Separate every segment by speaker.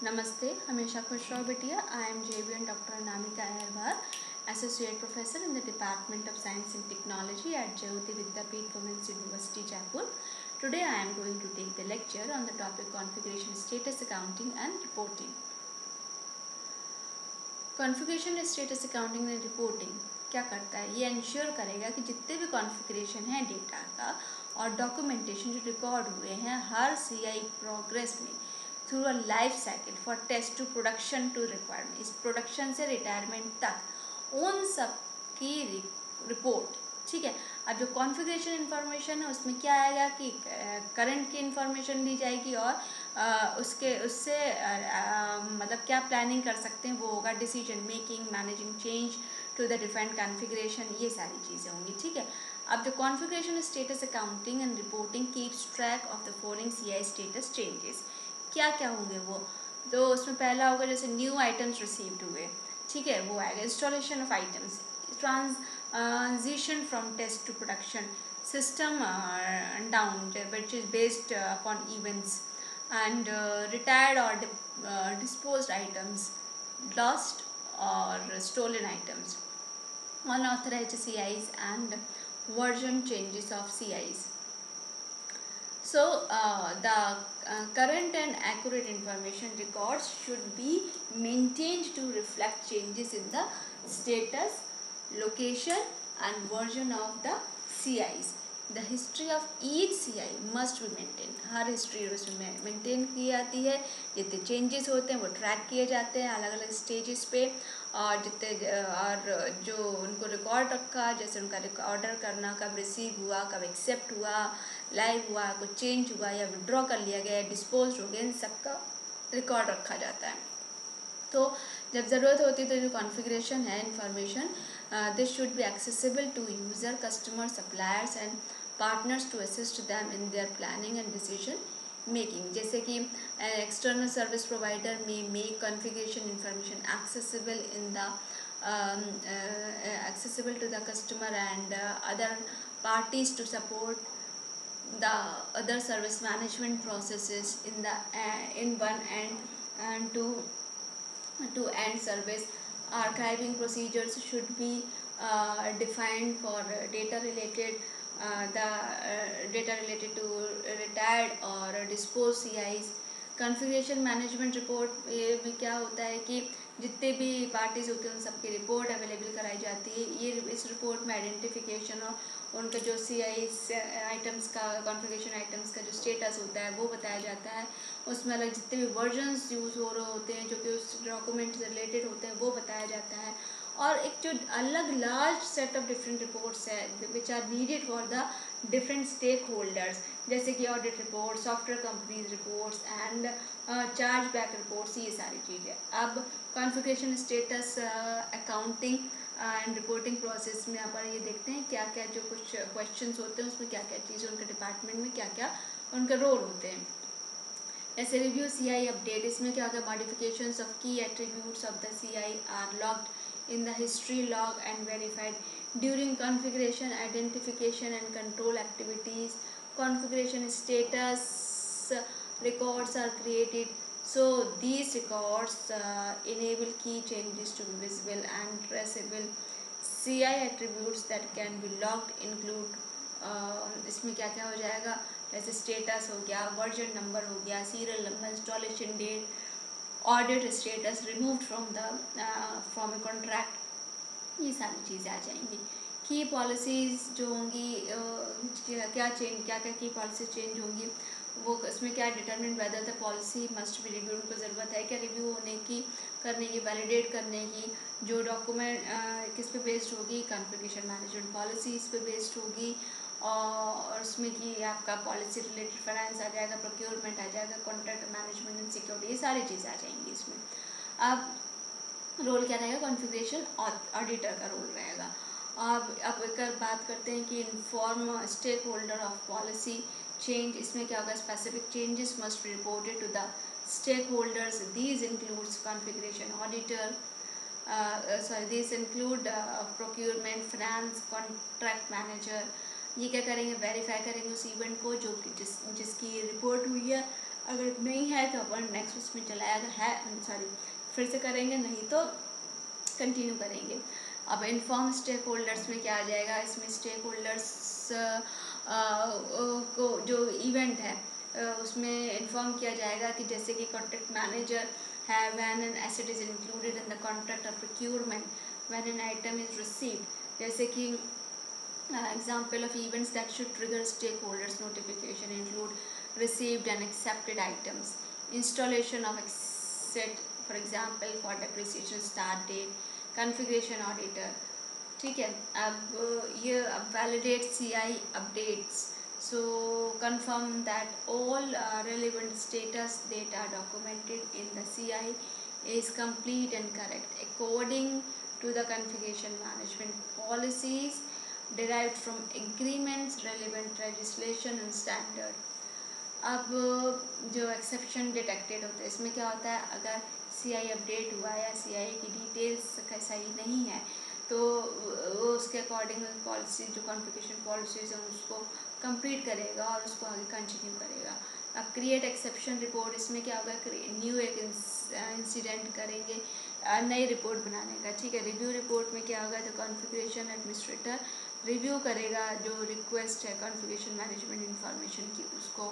Speaker 1: नमस्ते, हमेशा खुश रहो बिटिया। I am JBN Dr. Anamika Agarwal, Associate Professor in the Department of Science and Technology at Jayoti Vidyapeeth Women's University, Jaipur. Today I am going to take the lecture on the topic Configuration Status Accounting and Reporting. Configuration Status Accounting and Reporting क्या करता है? ये ensure करेगा कि जितने भी configuration है data का और डॉक्यूमेंटेशन जो रिकॉर्ड हुए हैं हर CI प्रोग्रेस में through a life cycle for test to production to requirement, इस प्रोडक्शन से रिटायरमेंट तक उन सब की रिपोर्ट, ठीक है। अब जो कॉन्फ़िगरेशन इन्फॉर्मेशन है उसमें क्या आएगा कि करंट की इन्फॉर्मेशन ली जाएगी और उससे मतलब क्या प्लानिंग कर सकते हैं वो होगा, decision making, managing change to the defined configuration, ये सारी चीज़ें होंगी, ठीक है। अब the configuration status accounting and reporting keeps track of the following CI status changes. क्या क्या होंगे वो, तो उसमें पहला होगा जैसे न्यू आइटम्स रिसीव्ड हुए, ठीक है, वो आएगा। Installation of items, transition from test to production, system down which is based upon events and retired और disposed items, lost or stolen items, unauthorized CIs and version changes of CIs. So the current and accurate information records should be maintained to reflect changes in the status, location and version of the CIs. The history of each CI must be maintained. Her history उसमें maintain की जाती है, जितने changes होते हैं वो track किए जाते हैं अलग अलग स्टेजेस पे, और जितने और जो उनको रिकॉर्ड रखा, जैसे उनका ऑर्डर करना, कब रिसीव हुआ, कब एक्सेप्ट हुआ, लाइव हुआ, कुछ चेंज हुआ या विड्रॉ कर लिया गया, डिस्पोज हो गया, इन सब का रिकॉर्ड रखा जाता है। तो जब ज़रूरत होती है तो जो कॉन्फ़िगरेशन है information, this should be accessible to user, customer, suppliers and partners to assist them in their planning and decision making. जैसे कि एक्सटर्नल सर्विस प्रोवाइडर में make configuration information accessible in the accessible to the customer and other parties to support the other service management processes in the in one and to end service. Archiving procedures should be defined for data related data related to retired or disposed CIs. Configuration management report में क्या होता है कि जितने भी parties होते हैं उन सबकी रिपोर्ट अवेलेबल कराई जाती है। ये इस रिपोर्ट में आइडेंटिफिकेशन और उनका जो CI आइटम्स का, कॉन्फ़िगरेशन आइटम्स का जो स्टेटस होता है वो बताया जाता है। उसमें अलग जितने भी वर्जन्स यूज़ हो रहे होते हैं जो कि उस डॉक्यूमेंट से रिलेटेड होते हैं वो बताया जाता है। और एक जो अलग large set of different reports है which are needed for the different stakeholders, जैसे कि audit report, software companies reports and charge back reports, ये सारी चीज़ें। अब configuration status accounting and reporting process में यहाँ पर ये देखते हैं क्या क्या जो कुछ क्वेश्चंस होते हैं उसमें क्या क्या चीज़ें उनके डिपार्टमेंट में क्या क्या उनके रोल होते हैं। ऐसे रिव्यू CI अपडेट, इसमें क्या होगा, modifications of key attributes of the CI are logged in the history log and verified during configuration, identification and control activities. Configuration status records are created, so these records enable key changes to be visible and traceable. CI attributes that can be logged include इसमें क्या क्या हो जाएगा, जैसे status हो गया, version number हो गया, serial number, installation date, audit status, removed from a contract, ये सारी चीज़ें आ जाएंगी। की पॉलिसीज़ जो होंगी, क्या की पॉलिसी चेंज होंगी, वो इसमें क्या determine whether the policy must be review, उनको ज़रूरत है क्या रिव्यू होने की, करने की, वैलिडेट करने की। जो डॉक्यूमेंट किस पे बेस्ड होगी, कॉन्फ़िगरेशन मैनेजमेंट पॉलिसी इस पे बेस्ड होगी, और उसमें कि आपका पॉलिसी रिलेटेड फाइनेंस आ जाएगा, प्रोक्योरमेंट आ जाएगा, कॉन्ट्रैक्ट मैनेजमेंट एंड सिक्योरिटी, ये सारी चीज़ें आ जाएंगी इसमें। अब रोल क्या रहेगा, कॉन्फ़िगरेशन ऑडिटर का रोल रहेगा। अब एक बात करते हैं कि inform stakeholder of policy change, इसमें क्या होगा, specific changes must be reported to the stakeholders, these includes configuration auditor, these include procurement, finance, contract manager। ये क्या करेंगे, वेरीफाई करेंगे उस इवेंट को जो जिसकी रिपोर्ट हुई है, अगर नहीं है तो अपन नेक्स्ट उसमें चलाए, अगर है सॉरी फिर से करेंगे, नहीं तो कंटिन्यू करेंगे। अब इन्फॉर्म स्टेक होल्डर्स में क्या आ जाएगा, इसमें स्टेक होल्डर्स को जो इवेंट है उसमें इन्फॉर्म किया जाएगा कि जैसे कि कॉन्ट्रैक्ट मैनेजर है when an asset is included in the contract of procurement when an item is received. जैसे कि example of events that should trigger stakeholders notification include received and accepted items, installation of asset for example for depreciation start date, configuration auditor। ठीक है, अब ये अब validate CI updates, so confirm that all relevant status data documented in the CI is complete and correct according to the configuration management policies derived from agreements, relevant legislation and standard। अब जो exception detected होते हैं इसमें क्या होता है, अगर CI update हुआ या CI की डिटेल्स सही नहीं है तो वो उसके अकॉर्डिंग पॉलिसी जो कॉन्फ़िगरेशन पॉलिसीज हैं उसको कंप्लीट करेगा और उसको आगे कंटिन्यू करेगा। अब क्रिएट एक्सेप्शन रिपोर्ट, इसमें क्या होगा, न्यू एक इंसिडेंट करेंगे नई रिपोर्ट बनाने का। ठीक है, रिव्यू रिपोर्ट में क्या होगा, तो कॉन्फ़िगरेशन एडमिनिस्ट्रेटर रिव्यू करेगा जो रिक्वेस्ट है कॉन्फ़िगरेशन मैनेजमेंट इंफॉर्मेशन की उसको।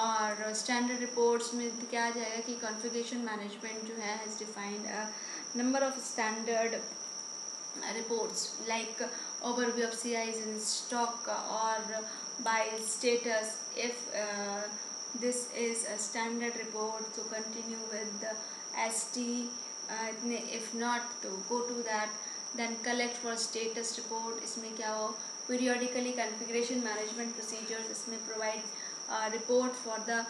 Speaker 1: और स्टैंडर्ड रिपोर्ट्स में क्या आ जाएगा कि कॉन्फ़िगरेशन मैनेजमेंट जो है has defined number of standard reports like overview of CIs in stock or by status. If this is a standard report, so continue with the ST, if not to go to that, then collect for status report। इसमें क्या हो, periodically configuration management procedures, इसमें provide report for the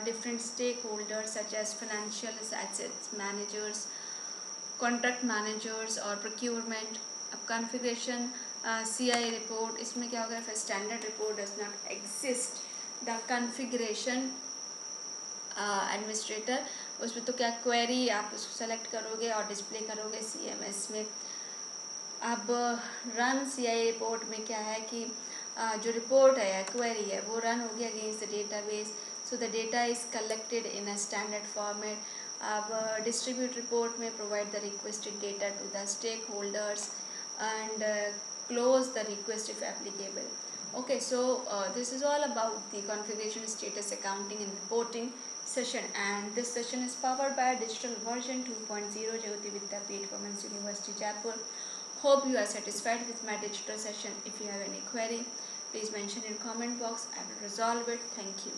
Speaker 1: different stakeholders such as financial assets managers, contract managers और procurement. अब configuration CI report, इसमें क्या होगा, फिर standard report does not exist the configuration administrator, उसमें तो क्या क्वेरी आप उसको सेलेक्ट करोगे और डिस्प्ले करोगे CMS में। अब रन CI रिपोर्ट में क्या है कि जो रिपोर्ट है या क्वेरी है वो रन होगी against the database, so the data is collected in a standard format. अब डिस्ट्रीब्यूट रिपोर्ट में provide the requested data to the stakeholders and close the request if applicable. Okay, so this is all about the configuration status accounting and reporting session, and this session is powered by digital version 2.0 Jyoti Vidyapeeth Women's University Jaipur. Hope you are satisfied with my digital session. If you have any query, please mention in comment box. I will resolve it. Thank you.